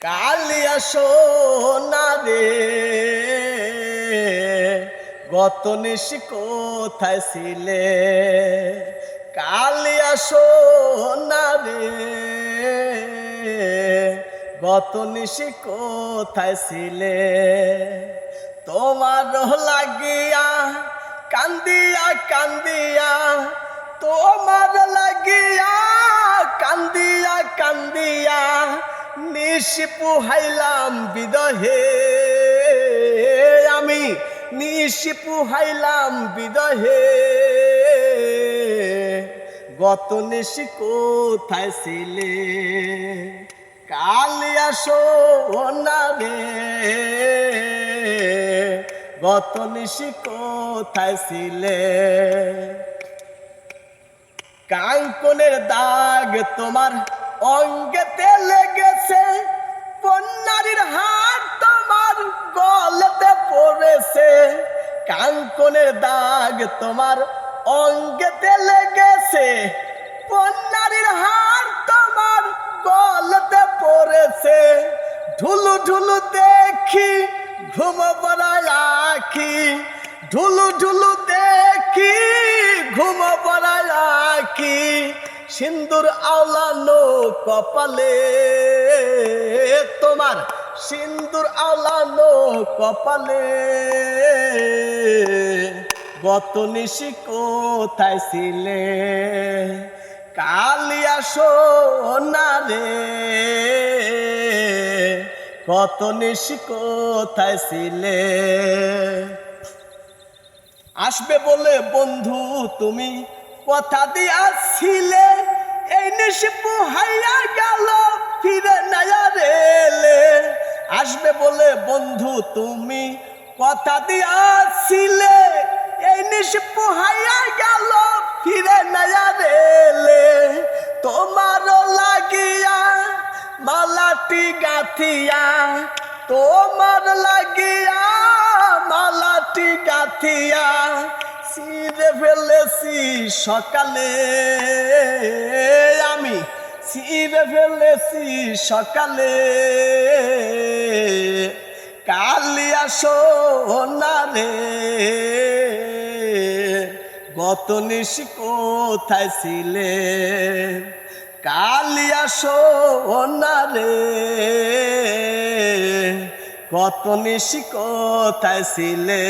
কালিয়া সোনা রে গত নিশি কোথায় ছিলে? কালিয়া সোনা রে গত নিশি কোথায় ছিলে? তোমার লাগিয়া কান্দিয়া কান্দিয়া, তোমার লাগিয়া কান্দিয়া কান্দিয়া নিশি পুহাইলাম বিদহে, আমি নিশি পুহাইলাম বিদহে। গত নিশি কোথায় ছিলে? কালিয়া সোনা রে গত নিশি কোথায় ছিলে? কাঙ্কনের দাগ তোমার অঙ্গেতে লেগেছে, বন্যারীর হাত তোমার গলেতে পড়েছে। কাঙ্কনের দাগ তোমার অঙ্গেতে লেগেছে, বন্যারীর হাত তোমার গলেতে পড়েছে। ঢুলু ঢুলু দেখি ঘুম পড়ায় আখি, ঢুলু ঢুলু দেখি ঘুম পড়ায় আখি। সিন্দুর আওলানো কপালে তোমার, সিন্দুর আওলানো কপালে। গত নিশি কোথায় ছিলে? কালিয়া সোনা রে গত নিশি কোথায় ছিলে? আসবে বলে বন্ধু তুমি কথা দিয়াছিলে, এই নিশি পুহাইয়া গেল ফিরে নয়া রেলে। আসবে বলে বন্ধু তুমি কথা দিয়াছিলে, এই নিশি পুহাইয়া গেল ফিরে নয়া রেলে। তোমার লাগিয়া মালাটি গাথিয়া, তোমার লাগিয়া মালাটি গাথিয়া ছিঁড়ে ফেলেছি সকালে, আমি ছিঁড়ে ফেলেছি সকালে। কালিয়া সোনা রে গত নিশি কোথায় ছিলে? কালিয়া সোনা রে গত নিশি কোথায় ছিলে?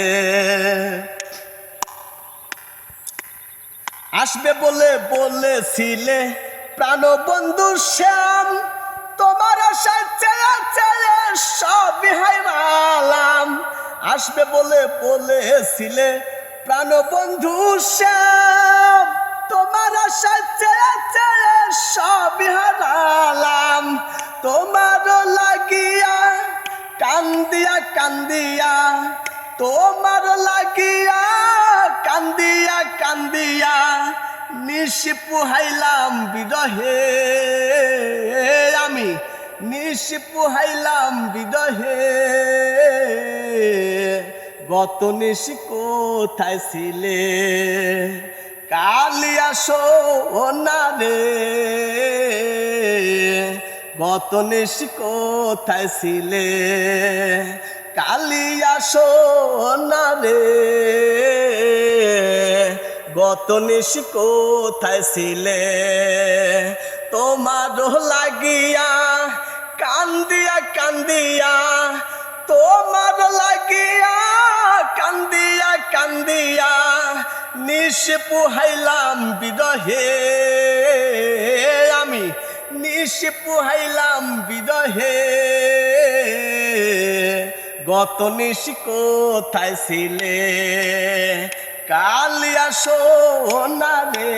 আসবে বলে বলেছিলে প্রাণবন্ধু শ্যাম, তোমার আশায় চেয়ে চেয়ে সবই হারালাম। আসবে বলে বলেছিলে প্রাণবন্ধু শ্যাম, তোমার আশায় চেয়ে চেয়ে সবই হারালাম। তোমার লাগিয়া কান্দিয়া কান্দিয়া, তোমার লাগিয়া কান্দিয়া কান্দিয়া নিশি পুহাইলাম বিদহে, আমি নিশি পুহাইলাম বিদহে। গত নিশি কোথায় ছিলে? কালিয়া সোনা রে গত নিশি কোথায় ছিলে? কালিয়া সোনা রে গত নিশি কোথায় ছিলে? তোমার লাগিয়া কান্দিয়া কান্দিয়া, তোমার লাগিয়া কান্দিয়া কান্দিয়া নিশি পুহাইলাম বিদহে, আমি নিশি পুহাইলাম বিদহে। গত নিশি কোথায় ছিলে? কালিয়া সোনা রে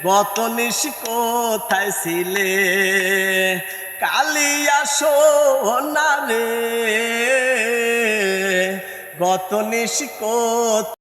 গত নিশি কোথায় ছিলে? কালিয়া সোনা রে গত নিশি কোথায়